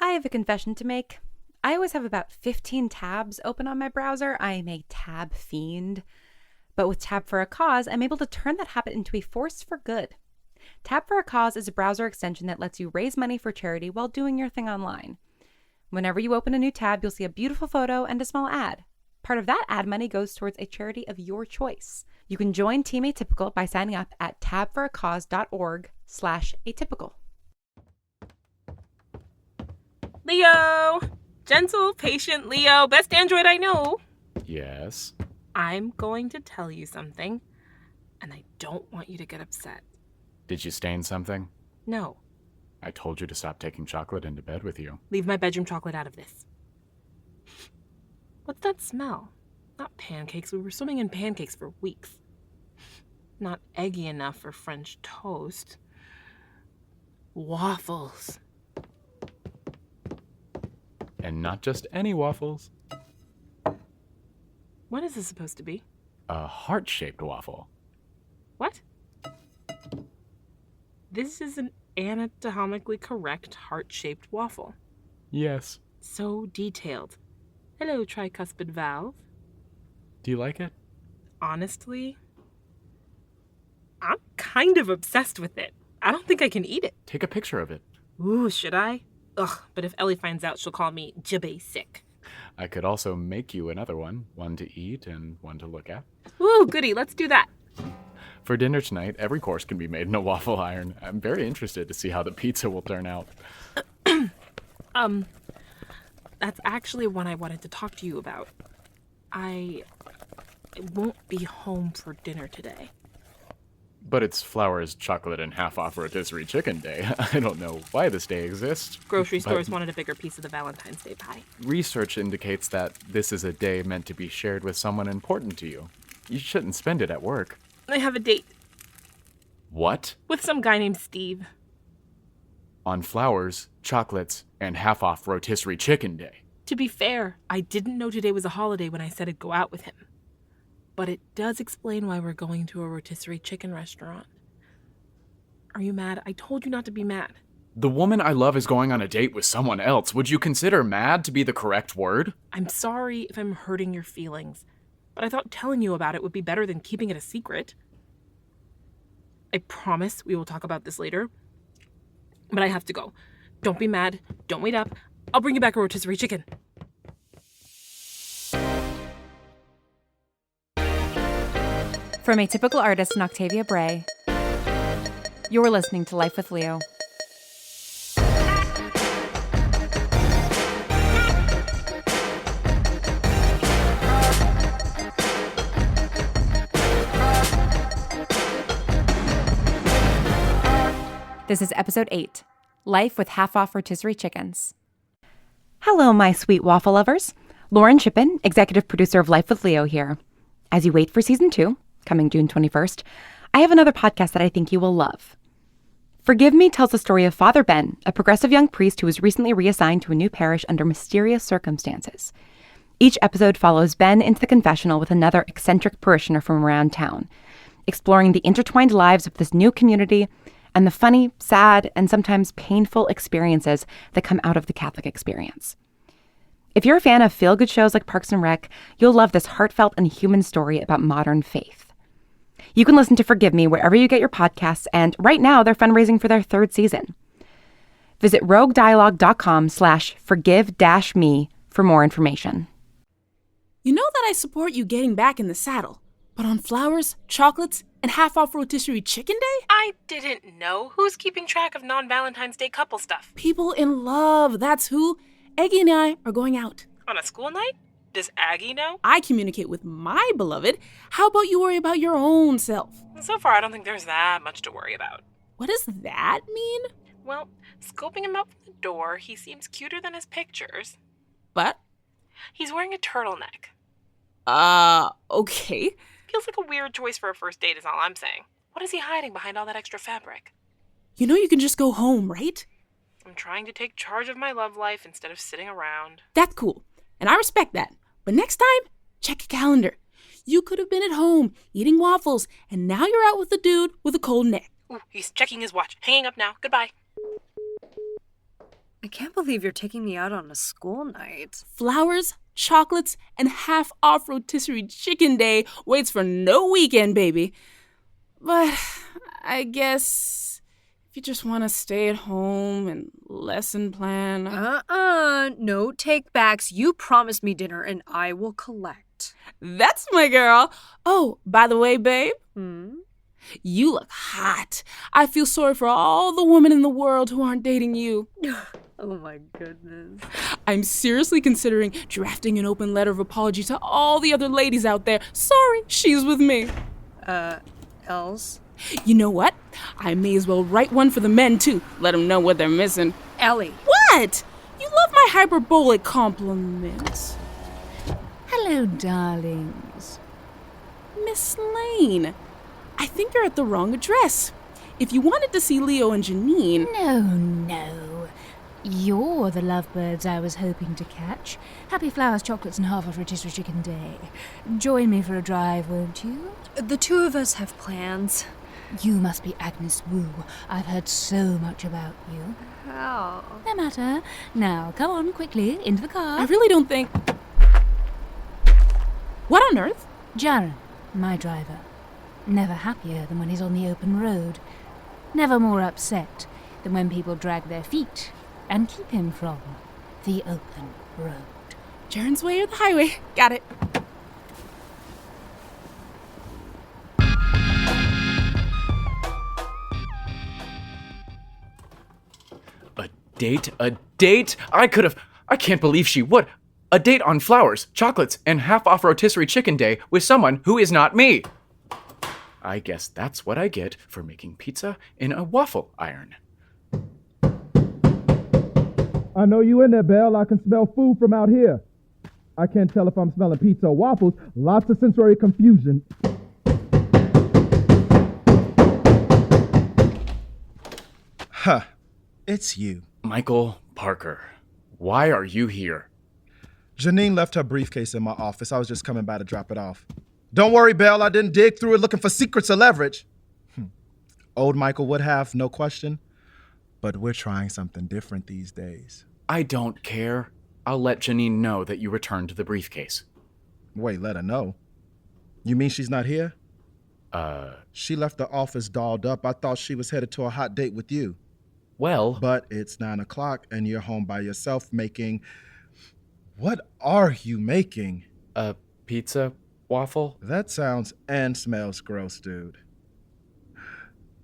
I have a confession to make. I always have about 15 tabs open on my browser. I am a tab fiend. But with Tab for a Cause, I'm able to turn that habit into a force for good. Tab for a Cause is a browser extension that lets you raise money for charity while doing your thing online. Whenever you open a new tab, you'll see a beautiful photo and a small ad. Part of that ad money goes towards a charity of your choice. You can join Team Atypical by signing up at tabforacause.org/atypical. Leo! Gentle, patient Leo. Best android I know. Yes? I'm going to tell you something, and I don't want you to get upset. Did you stain something? No. I told you to stop taking chocolate into bed with you. Leave my bedroom chocolate out of this. What's that smell? Not pancakes. We were swimming in pancakes for weeks. Not eggy enough for French toast. Waffles. And not just any waffles. What is this supposed to be? A heart-shaped waffle. What? This is an anatomically correct heart-shaped waffle. Yes. So detailed. Hello, tricuspid valve. Do you like it? Honestly, I'm kind of obsessed with it. I don't think I can eat it. Take a picture of it. Ooh, should I? Ugh, but if Ellie finds out, she'll call me basic. I could also make you another one to eat and one to look at. Ooh, goody, let's do that. For dinner tonight, every course can be made in a waffle iron. I'm very interested to see how the pizza will turn out. That's actually one I wanted to talk to you about. I won't be home for dinner today. But it's Flowers, chocolate, and half-off rotisserie chicken day. I don't know why this day exists. Grocery stores wanted a bigger piece of the Valentine's Day pie. Research indicates that this is a day meant to be shared with someone important to you. You shouldn't spend it at work. I have a date. What? With some guy named Steve. On Flowers, chocolates, and half-off rotisserie chicken day. To be fair, I didn't know today was a holiday when I said I'd go out with him. But it does explain why we're going to a rotisserie chicken restaurant. Are you mad? I told you not to be mad. The woman I love is going on a date with someone else. Would you consider mad to be the correct word? I'm sorry if I'm hurting your feelings, but I thought telling you about it would be better than keeping it a secret. I promise we will talk about this later, but I have to go. Don't be mad. Don't wait up. I'll bring you back a rotisserie chicken. From Atypical artist and Octavia Bray, you're listening to Life with Leo. This is episode 8, Life with Half-Off Rotisserie Chickens. Hello, my sweet waffle lovers. Lauren Shippen, executive producer of Life with Leo here. As you wait for season 2, coming June 21st, I have another podcast that I think you will love. Forgive Me tells the story of Father Ben, a progressive young priest who was recently reassigned to a new parish under mysterious circumstances. Each episode follows Ben into the confessional with another eccentric parishioner from around town, exploring the intertwined lives of this new community and the funny, sad, and sometimes painful experiences that come out of the Catholic experience. If you're a fan of feel-good shows like Parks and Rec, you'll love this heartfelt and human story about modern faith. You can listen to Forgive Me wherever you get your podcasts, and right now they're fundraising for their 3rd season. Visit roguedialogue.com/forgive-me for more information. You know that I support you getting back in the saddle, but on Flowers, chocolates, and half-off rotisserie chicken day? I didn't know. Who's keeping track of non-Valentine's Day couple stuff? People in love, that's who. Aggie and I are going out. On a school night? Does Aggie know? I communicate with my beloved. How about you worry about your own self? So far, I don't think there's that much to worry about. What does that mean? Well, scoping him out from the door, he seems cuter than his pictures. What? He's wearing a turtleneck. Okay. Feels like a weird choice for a first date is all I'm saying. What is he hiding behind all that extra fabric? You know you can just go home, right? I'm trying to take charge of my love life instead of sitting around. That's cool, and I respect that. But next time, check your calendar. You could have been at home eating waffles, and now you're out with a dude with a cold neck. Ooh, he's checking his watch. Hanging up now. Goodbye. I can't believe you're taking me out on a school night. Flowers, chocolates, and half-off rotisserie chicken day waits for no weekend, baby. But I guess if you just want to stay at home and lesson plan... No take-backs. You promised me dinner and I will collect. That's my girl. Oh, by the way, babe. Hmm? You look hot. I feel sorry for all the women in the world who aren't dating you. Oh my goodness. I'm seriously considering drafting an open letter of apology to all the other ladies out there. Sorry, she's with me. Els? You know what? I may as well write one for the men, too. Let them know what they're missing. Ellie. What? You love my hyperbolic compliments. Hello, darlings. Miss Lane, I think you're at the wrong address. If you wanted to see Leo and Jeanine... No. You're the lovebirds I was hoping to catch. Happy flowers, chocolates, and half of rotisserie chicken day. Join me for a drive, won't you? The two of us have plans. You must be Agnes Wu. I've heard so much about you. How? No matter. Now, come on, quickly, into the car. I really don't think... What on earth? Jaron, my driver. Never happier than when he's on the open road. Never more upset than when people drag their feet and keep him from the open road. Jaren's way or the highway. Got it. A date? I can't believe she would. A date on flowers, chocolates, and half-off rotisserie chicken day with someone who is not me. I guess that's what I get for making pizza in a waffle iron. I know you in there, Belle. I can smell food from out here. I can't tell if I'm smelling pizza or waffles. Lots of sensory confusion. Huh. It's you. Michael Parker, why are you here? Jeanine left her briefcase in my office. I was just coming by to drop it off. Don't worry, Belle. I didn't dig through it looking for secrets or leverage. Old Michael would have, no question. But we're trying something different these days. I don't care. I'll let Jeanine know that you returned the briefcase. Wait, let her know? You mean she's not here? She left the office dolled up. I thought she was headed to a hot date with you. Well... But it's 9 o'clock and you're home by yourself making... What are you making? A pizza waffle? That sounds and smells gross, dude.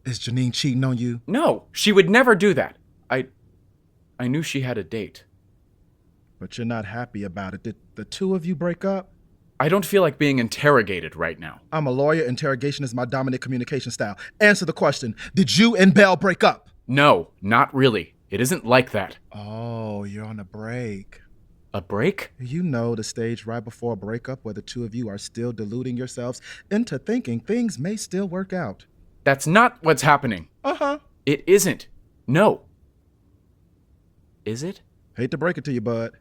Is Jeanine cheating on you? No, she would never do that. I knew she had a date. But you're not happy about it. Did the two of you break up? I don't feel like being interrogated right now. I'm a lawyer. Interrogation is my dominant communication style. Answer the question. Did you and Belle break up? No, not really. It isn't like that. Oh, you're on a break. A break? You know, the stage right before a breakup where the two of you are still deluding yourselves into thinking things may still work out. That's not what's happening. Uh-huh. It isn't. No. Is it? Hate to break it to you, bud.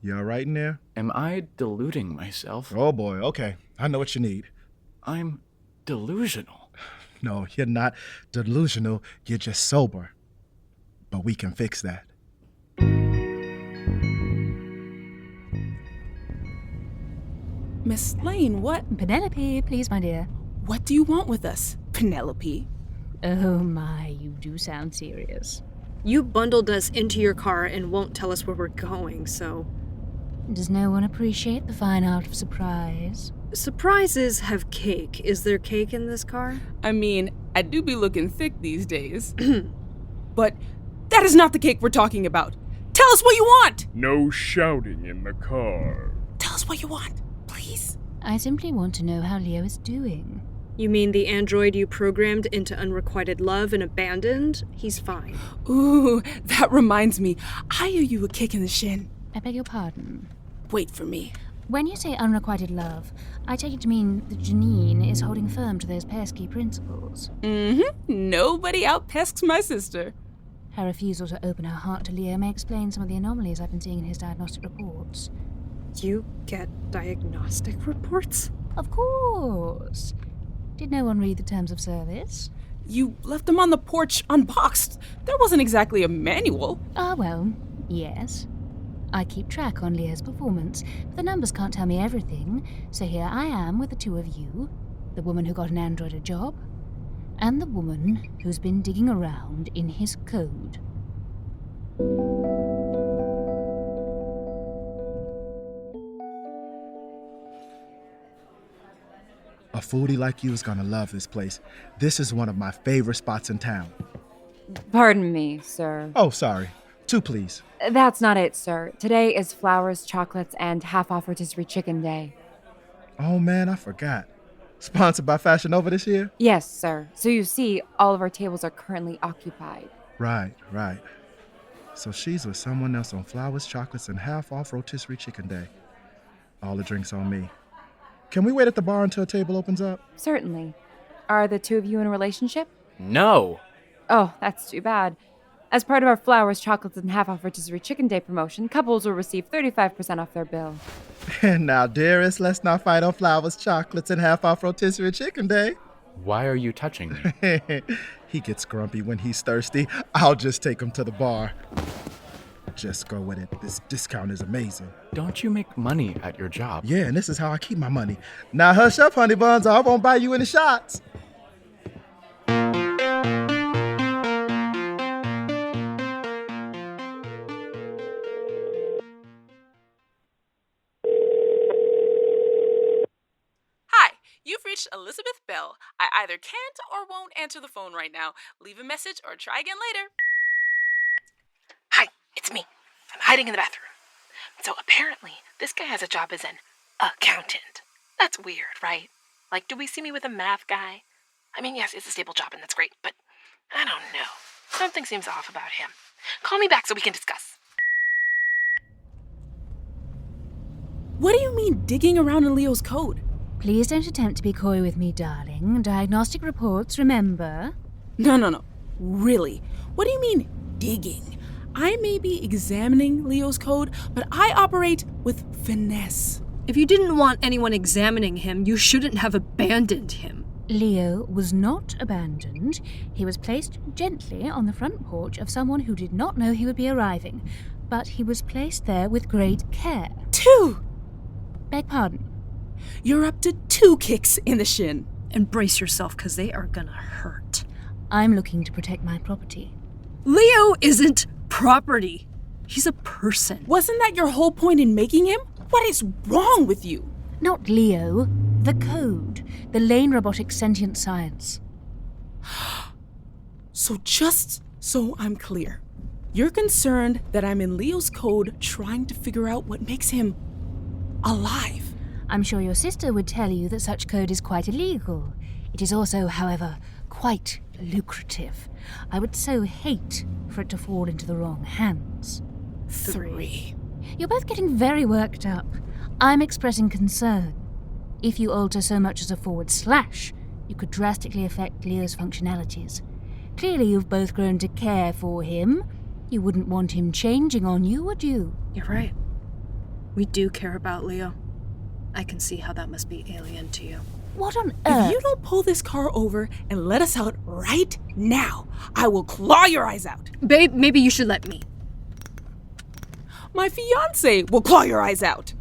You all right in there? Am I deluding myself? Oh, boy. Okay. I know what you need. I'm delusional. No, you're not delusional. You're just sober. But we can fix that. Miss Lane, what? Penelope, please, my dear. What do you want with us, Penelope? Oh my, you do sound serious. You bundled us into your car and won't tell us where we're going, so... Does no one appreciate the fine art of surprise? Surprises have cake. Is there cake in this car? I mean, I do be looking thick these days. But that is not the cake we're talking about. Tell us what you want! No shouting in the car. Tell us what you want, please. I simply want to know how Leo is doing. You mean the android you programmed into unrequited love and abandoned? He's fine. Ooh, that reminds me. I owe you a kick in the shin. I beg your pardon. Wait for me. When you say unrequited love, I take it to mean that Jeanine is holding firm to those pesky principles. Nobody outpesks my sister. Her refusal to open her heart to Leo may explain some of the anomalies I've been seeing in his diagnostic reports. You get diagnostic reports? Of course. Did no one read the terms of service? You left them on the porch unboxed. There wasn't exactly a manual. Ah, well, yes. I keep track on Leah's performance, but the numbers can't tell me everything, so here I am with the two of you, the woman who got an androided job, and the woman who's been digging around in his code. A foodie like you is gonna love this place. This is one of my favorite spots in town. Pardon me, sir. Oh, sorry. 2, please. That's not it, sir. Today is flowers, chocolates, and half-off rotisserie chicken day. Oh man, I forgot. Sponsored by Fashion Nova this year? Yes, sir. So you see, all of our tables are currently occupied. Right. So she's with someone else on flowers, chocolates, and half-off rotisserie chicken day. All the drinks on me. Can we wait at the bar until a table opens up? Certainly. Are the two of you in a relationship? No. Oh, that's too bad. As part of our flowers, chocolates, and half-off rotisserie chicken day promotion, couples will receive 35% off their bill. And now, dearest, let's not fight on flowers, chocolates, and half-off rotisserie chicken day. Why are you touching me? He gets grumpy when he's thirsty. I'll just take him to the bar. Just go with it. This discount is amazing. Don't you make money at your job? Yeah, and this is how I keep my money. Now hush up, honey buns, or I won't buy you any shots. Hi, you've reached Elizabeth Bell. I either can't or won't answer the phone right now. Leave a message or try again later. Hi, it's me. I'm hiding in the bathroom. So apparently, this guy has a job as an accountant. That's weird, right? Like, do we see me with a math guy? I mean, yes, it's a stable job and that's great, but I don't know. Something seems off about him. Call me back so we can discuss. What do you mean digging around in Leo's code? Please don't attempt to be coy with me, darling. Diagnostic reports, remember? No. Really? What do you mean digging? I may be examining Leo's code, but I operate with finesse. If you didn't want anyone examining him, you shouldn't have abandoned him. Leo was not abandoned. He was placed gently on the front porch of someone who did not know he would be arriving, but he was placed there with great care. 2! Beg pardon? You're up to 2 kicks in the shin. And brace yourself, because they are gonna hurt. I'm looking to protect my property. Leo isn't property. He's a person. Wasn't that your whole point in making him? What is wrong with you? Not Leo. The code. The Lane Robotics Sentient Science. So just so I'm clear, you're concerned that I'm in Leo's code trying to figure out what makes him alive. I'm sure your sister would tell you that such code is quite illegal. It is also, however, quite lucrative. I would so hate for it to fall into the wrong hands. 3. You're both getting very worked up. I'm expressing concern. If you alter so much as a /, you could drastically affect Leo's functionalities. Clearly you've both grown to care for him. You wouldn't want him changing on you, would you? You're right. We do care about Leo. I can see how that must be alien to you. What on earth? If you don't pull this car over and let us out right now, I will claw your eyes out. Babe, maybe you should let me. My fiancé will claw your eyes out.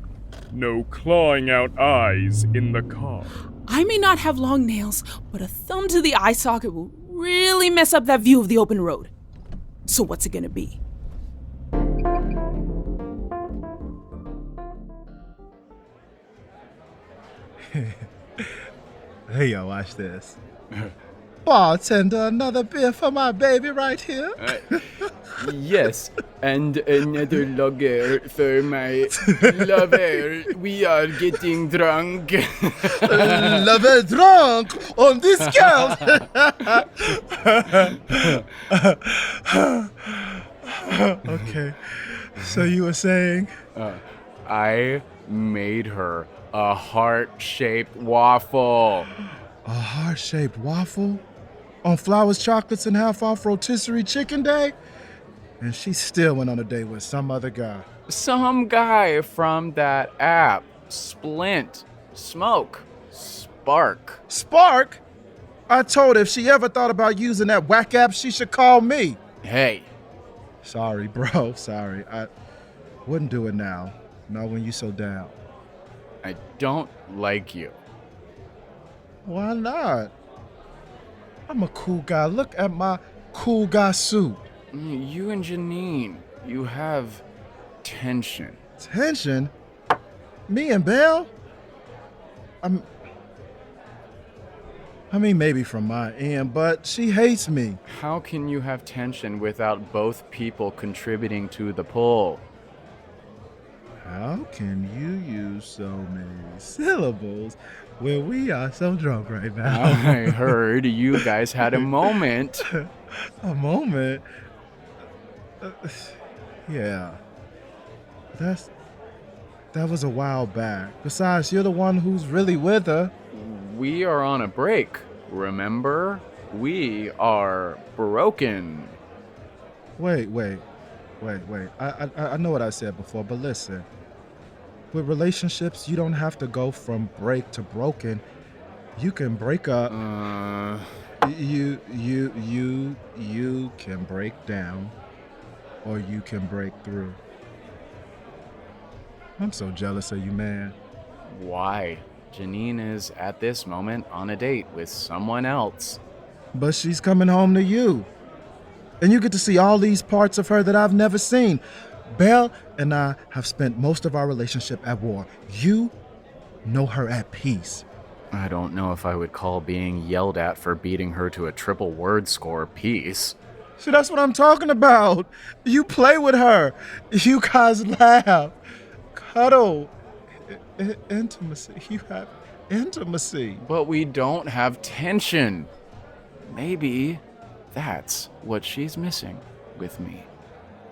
No clawing out eyes in the car. I may not have long nails, but a thumb to the eye socket will really mess up that view of the open road. So what's it gonna be? Hey, yo, watch this. Bartender, another beer for my baby right here. Yes, and another lager for my lover. We are getting drunk. Lover drunk on this count. Okay, so you were saying? I made her a heart-shaped waffle. A heart-shaped waffle? On flowers, chocolates, and half-off rotisserie chicken day? And she still went on a date with some other guy. Some guy from that app. Splint. Smoke. Spark. Spark? I told her if she ever thought about using that whack app, she should call me. Hey, Sorry, bro. Sorry. I wouldn't do it now. Not when you so down. I don't like you. Why not? I'm a cool guy. Look at my cool guy suit. You and Jeanine, you have tension. Tension? Me and Belle? I mean, maybe from my end, but she hates me. How can you have tension without both people contributing to the pull? How can you use so many syllables when we are so drunk right now? I heard you guys had a moment. A moment? Yeah. That was a while back. Besides, you're the one who's really with her. We are on a break, remember? We are broken. Wait. I know what I said before, but listen. With relationships, you don't have to go from break to broken. You can break up. You can break down, or you can break through. I'm so jealous of you, man. Why? Jeanine is at this moment on a date with someone else. But she's coming home to you. And you get to see all these parts of her that I've never seen. Belle and I have spent most of our relationship at war. You know her at peace. I don't know if I would call being yelled at for beating her to a triple word score peace. See, that's what I'm talking about. You play with her. You guys laugh. Cuddle. Intimacy. You have intimacy. But we don't have tension. Maybe that's what she's missing with me.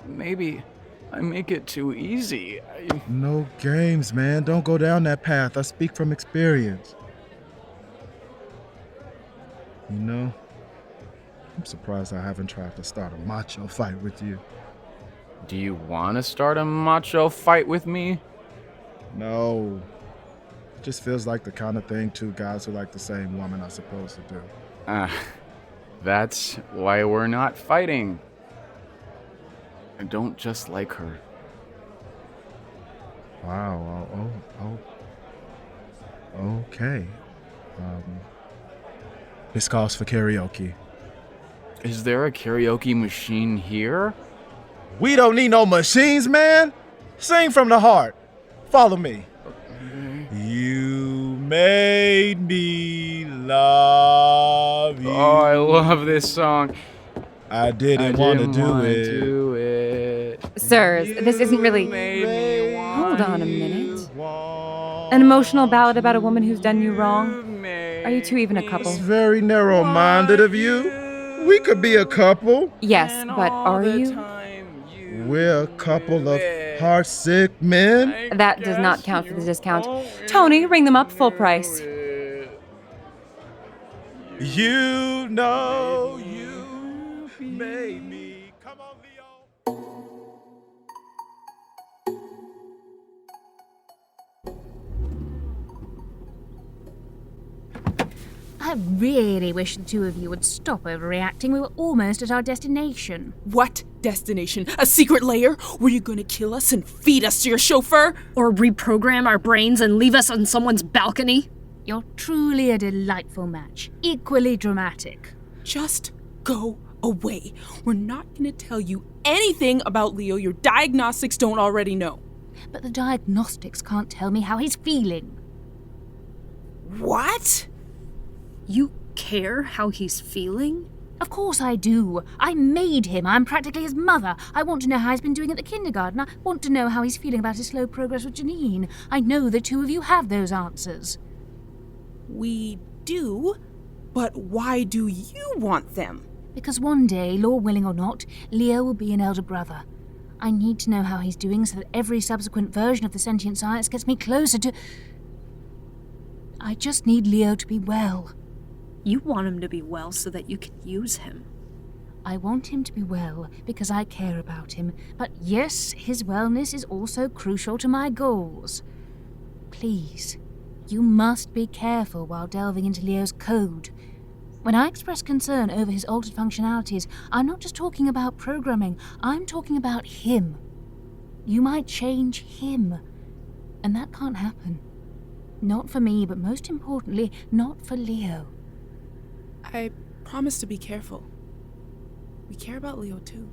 Maybe I make it too easy. No games, man. Don't go down that path. I speak from experience. You know, I'm surprised I haven't tried to start a macho fight with you. Do you want to start a macho fight with me? No. It just feels like the kind of thing two guys who like the same woman are supposed to do. That's why we're not fighting. I don't just like her. Wow. Okay. This calls for karaoke. Is there a karaoke machine here? We don't need no machines, man. Sing from the heart. Follow me. You made me love you. Oh, I love this song. I didn't want to do it. Sirs, this isn't really... Hold on a minute. An emotional ballad about a woman who's done you wrong? Are you two even a couple? It's very narrow-minded of you. We could be a couple. Yes, but are you? We're a couple of heartsick men. That does not count for the discount. Tony, ring them up full price. You know you made me. Come on, Leo. I really wish the two of you would stop overreacting. We were almost at our destination. What destination? A secret lair? Were you gonna kill us and feed us to your chauffeur? Or reprogram our brains and leave us on someone's balcony? You're truly a delightful match. Equally dramatic. Just go away. We're not gonna tell you anything about Leo your diagnostics don't already know. But the diagnostics can't tell me how he's feeling. What? You care how he's feeling? Of course I do. I made him. I'm practically his mother. I want to know how he's been doing at the kindergarten. I want to know how he's feeling about his slow progress with Jeanine. I know the two of you have those answers. We do? But why do you want them? Because one day, law willing or not, Leo will be an elder brother. I need to know how he's doing so that every subsequent version of the sentient science gets me closer to... I just need Leo to be well. You want him to be well so that you can use him. I want him to be well because I care about him. But yes, his wellness is also crucial to my goals. Please, you must be careful while delving into Leo's code. When I express concern over his altered functionalities, I'm not just talking about programming, I'm talking about him. You might change him, and that can't happen. Not for me, but most importantly, not for Leo. I promise to be careful. We care about Leo too.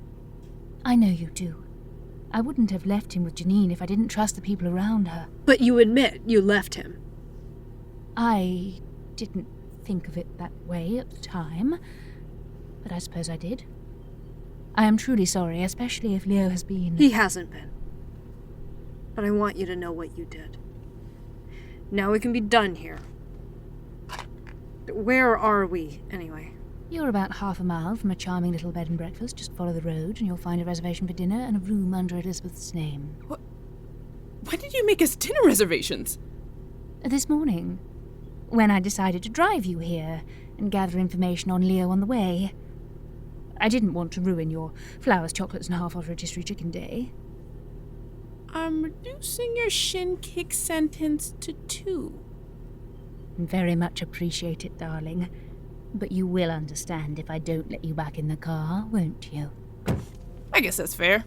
I know you do. I wouldn't have left him with Jeanine if I didn't trust the people around her. But you admit you left him. I didn't think of it that way at the time, but I suppose I did. I am truly sorry, especially if Leo has been... He hasn't been. But I want you to know what you did. Now we can be done here. Where are we, anyway? You're about half a mile from a charming little bed and breakfast. Just follow the road and you'll find a reservation for dinner and a room under Elizabeth's name. What? When did you make us dinner reservations? This morning, when I decided to drive you here and gather information on Leo on the way. I didn't want to ruin your flowers, chocolates, and half-off rotisserie chicken day. I'm reducing your shin kick sentence to 2. Very much appreciate it, darling. But you will understand if I don't let you back in the car, won't you? I guess that's fair.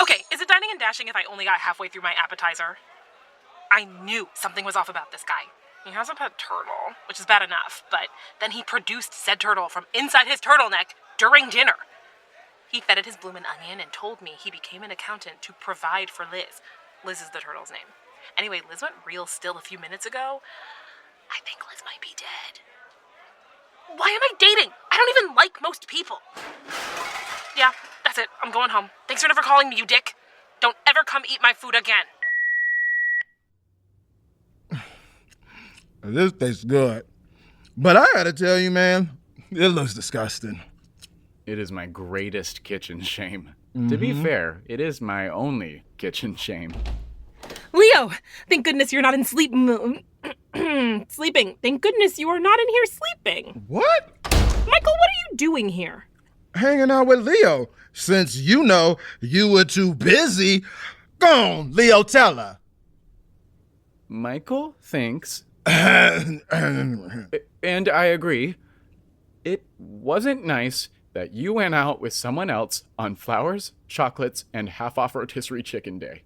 Okay, is it dining and dashing if I only got halfway through my appetizer? I knew something was off about this guy. He has a pet turtle, which is bad enough, but then he produced said turtle from inside his turtleneck during dinner. He fed it his bloomin' onion and told me he became an accountant to provide for Liz. Liz is the turtle's name. Anyway, Liz went real still a few minutes ago. I think Liz might be dead. Why am I dating? I don't even like most people. Yeah, that's it. I'm going home. Thanks for never calling me, you dick. Don't ever come eat my food again. This tastes good. But I gotta tell you, man, it looks disgusting. It is my greatest kitchen shame. To be fair, it is my only kitchen shame. Leo, thank goodness you're not in sleeping. Thank goodness you are not in here sleeping. What? Michael, what are you doing here? Hanging out with Leo. Since you know you were too busy. Go on, Leo, tell her. Michael thinks... and I agree. It wasn't nice that you went out with someone else on flowers, chocolates, and half-off rotisserie chicken day.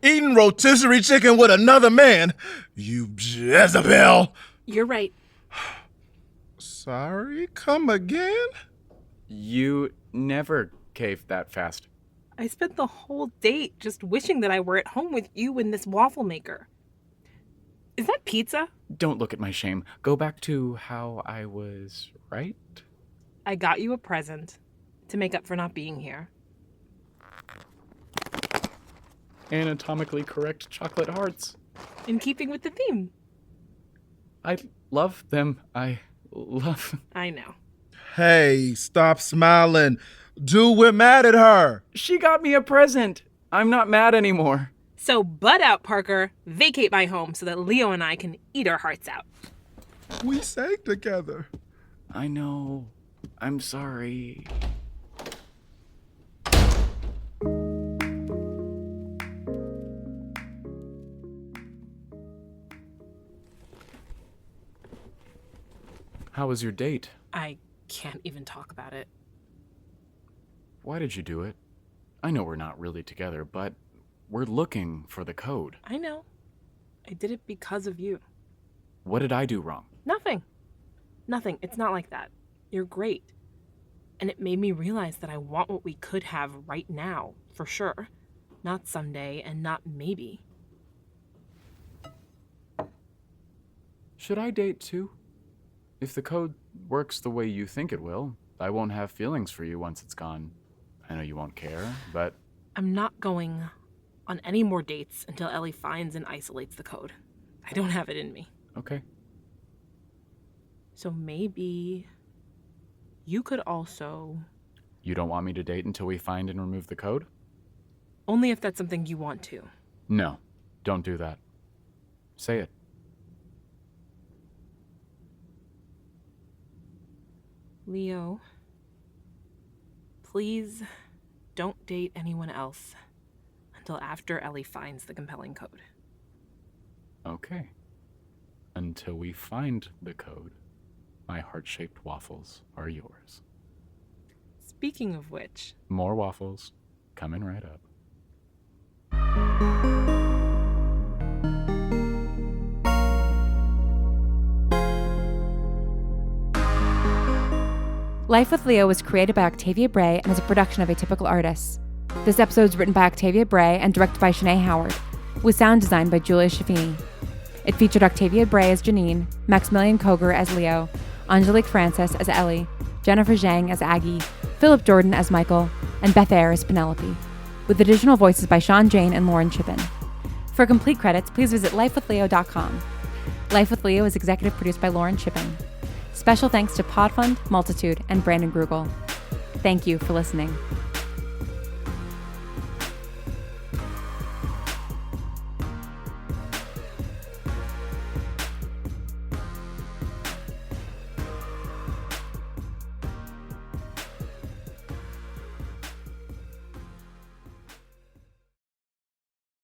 Eating rotisserie chicken with another man? You Jezebel. You're right. Sorry, come again? You never caved that fast. I spent the whole date just wishing that I were at home with you and this waffle maker. Is that pizza? Don't look at my shame. Go back to how I was right. I got you a present to make up for not being here. Anatomically correct chocolate hearts. In keeping with the theme. I love them. I love... I know. Hey, stop smiling. Dude, we're mad at her. She got me a present. I'm not mad anymore. So butt out, Parker. Vacate my home so that Leo and I can eat our hearts out. We sang together. I know. I'm sorry. How was your date? I can't even talk about it. Why did you do it? I know we're not really together, but we're looking for the code. I know. I did it because of you. What did I do wrong? Nothing. Nothing. It's not like that. You're great. And it made me realize that I want what we could have right now, for sure. Not someday and not maybe. Should I date too? If the code works the way you think it will, I won't have feelings for you once it's gone. I know you won't care, but... I'm not going on any more dates until Ellie finds and isolates the code. I don't have it in me. Okay. So maybe you could also... You don't want me to date until we find and remove the code? Only if that's something you want to. No, don't do that. Say it. Leo, please don't date anyone else until after Ellie finds the compelling code. Okay. Until we find the code, my heart-shaped waffles are yours. Speaking of which... More waffles coming right up. Life with Leo was created by Octavia Bray and is a production of Atypical Artists. This episode is written by Octavia Bray and directed by Shanae Howard, with sound design by Julia Shafini. It featured Octavia Bray as Jeanine, Maximilian Koger as Leo, Angelique Francis as Ellie, Jennifer Zhang as Aggie, Philip Jordan as Michael, and Beth Eyre as Penelope, with additional voices by Sean Jane and Lauren Chippen. For complete credits, please visit lifewithleo.com. Life with Leo is executive produced by Lauren Chippen. Special thanks to Podfund, Multitude, and Brandon Grugel. Thank you for listening.